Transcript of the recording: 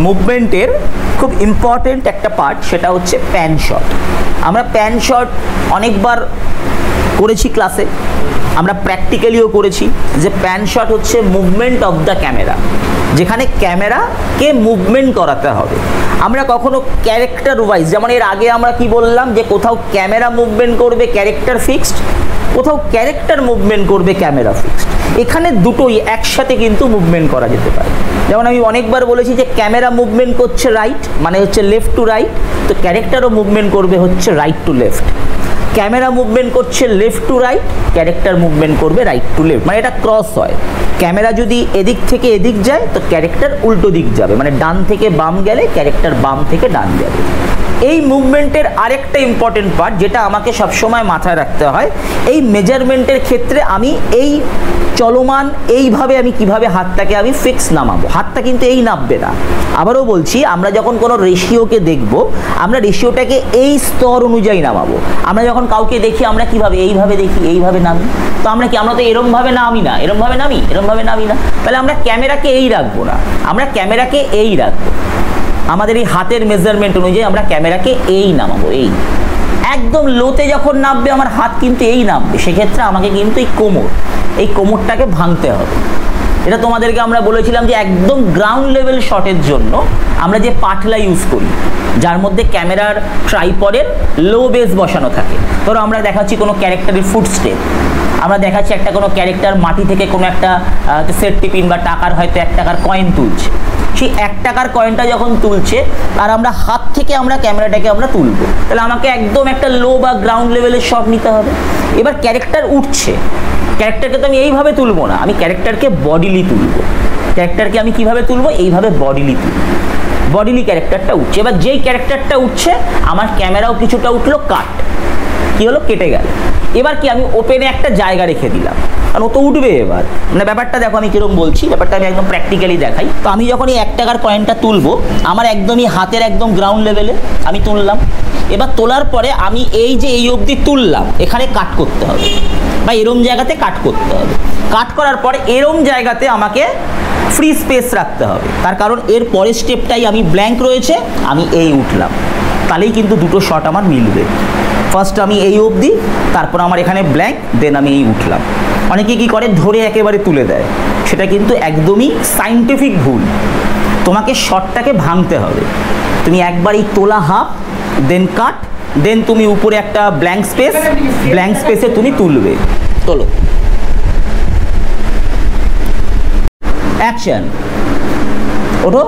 মুভমেন্টের খুব ইম্পর্টেন্ট একটা পার্ট, সেটা হচ্ছে প্যান শট। আমরা প্যান শট অনেকবার করেছি ক্লাসে, আমরা প্র্যাকটিক্যালিও করেছি যে প্যান শট হচ্ছে মুভমেন্ট অফ দ্য ক্যামেরা, যেখানে ক্যামেরাকে মুভমেন্ট করাতে হবে। আমরা কখনো ক্যারেক্টার ওয়াইজ, যেমন এর আগে আমরা কি বললাম যে কোথাও ক্যামেরা মুভমেন্ট করবে ক্যারেক্টার ফিক্সড, কোথাও ক্যারেক্টার মুভমেন্ট করবে ক্যামেরা ফিক্সড। এখানে দুটোই একসাথে কিন্তু মুভমেন্ট করা যেতে পারে। যেমন আমি অনেকবার বলেছি যে ক্যামেরা মুভমেন্ট করছে রাইট, মানে হচ্ছে লেফট টু রাইট, তো ক্যারেক্টারও মুভমেন্ট করবে হচ্ছে right to left. Camera movement করছে left to right, character movement করবে রাইট টু লেফট, মানে এটা ক্রস হয়। ক্যামেরা যদি এদিক থেকে এদিক যায় তো ক্যারেক্টার উল্টো দিক যাবে, মানে ডান থেকে বাম গেলে ক্যারেক্টার বাম থেকে ডান যাবে। এই মুভমেন্টের আরেকটা ইম্পর্টেন্ট পার্ট যেটা আমাকে সবসময় মাথায় রাখতে হয়, এই মেজারমেন্টের ক্ষেত্রে আমি এই চলমান এইভাবে আমি কিভাবে হাতটাকে আমি ফিক্স নামাবো, হাতটা কিন্তু এই নামবে না। আবারও বলছি, আমরা যখন কোনো রেশিওকে দেখব, আমরা রেশিওটাকে এই স্তর অনুযায়ী নামাবো। আমরা যখন কাউকে দেখি আমরা কিভাবে, এইভাবে দেখি, এইভাবে নামি, তো আমরা কি, আমরা তো এরমভাবে নামি না, এরমভাবে নামি, এরমভাবে নামি না। তাহলে আমরা ক্যামেরাকে এই রাখবো না, আমরা ক্যামেরাকে এই রাখবো। আমাদের এই হাতের মেজারমেন্ট অনুযায়ী আমরা ক্যামেরাকে এই নামাবো, এই একদম লোতে যখন নামবে আমার হাত কিন্তু এই নামবে, সেক্ষেত্রে আমাকে কিন্তু এই কোমরটাকে ভাঙতে হবে। এটা তোমাদেরকে আমরা বলেছিলাম যে একদম গ্রাউন্ড লেভেল শটের জন্য আমরা যে পাটলা ইউজ করি, যার মধ্যে ক্যামেরার ট্রাইপডের লো বেস বসানো থাকে। ধরো আমরা দেখাচ্ছি কোনো ক্যারেক্টারের ফুট স্টেপ, আমরা দেখাচ্ছি একটা কোনো ক্যারেক্টার মাটি থেকে কোনো একটা সেট টিফিন বা টাকার হয়তো 1 টাকার কয়েন তুলছে, সেই 1 টাকার কয়েনটা যখন তুলছে আর আমরা হাত থেকে আমরা ক্যামেরাটাকে আমরা তুলবো, তাহলে আমাকে একদম একটা লো বা গ্রাউন্ড লেভেলের শট নিতে হবে। এবার ক্যারেক্টার উঠছে, ক্যারেক্টারকে তো আমি এইভাবে তুলবো না, আমি ক্যারেক্টারকে বডিলি তুলবো। ক্যারেক্টারকে আমি কিভাবে তুলবো, এইভাবে বডিলি তুলবো। বডিলি ক্যারেক্টারটা উঠছে, এবার যেই ক্যারেক্টারটা উঠছে আমার ক্যামেরাও কিছুটা উঠলো, কাট কি হলো, কেটে গেল। এবার কি, আমি ওপেনে একটা জায়গা রেখে দিলাম, কারণ ও তো উঠবে। এবার মানে ব্যাপারটা দেখো আমি কিরকম বলছি, ব্যাপারটা আমি একদম প্র্যাকটিক্যালি দেখাই। তো আমি যখন এই 1 টাকার কয়েনটা তুলবো, আমার একদমই হাতের একদম গ্রাউন্ড লেভেলে আমি তুললাম। এবার তোলার পরে আমি এই যে এই অবধি তুললাম, এখানে কাট করতে হবে বা এরম জায়গাতে কাট করতে হবে। কাট করার পরে এরম জায়গাতে আমাকে ফ্রি স্পেস রাখতে হবে, তার কারণ এর পরের স্টেপটাই আমি ব্ল্যাঙ্ক রয়েছে, আমি এই উঠলাম, তাহলেই কিন্তু দুটো শট আমার মিলবে। ফার্স্ট আমি এই অবধি, তারপর আমার এখানে ব্ল্যাঙ্ক, দেন আমি এই উঠলাম। অনেকে কি করে, ধরে একেবারে তুলে দেয়, সেটা কিন্তু একদমই সাইন্টিফিক ভুল। তোমাকে শটটাকে ভাঙতে হবে। তুমি একবার এই তোলা হাফ, দেন কাট, দেন তুমি উপরে একটা ব্ল্যাঙ্ক স্পেসে তুমি তুলবে। তোলো, অ্যাকশন, ওঠো,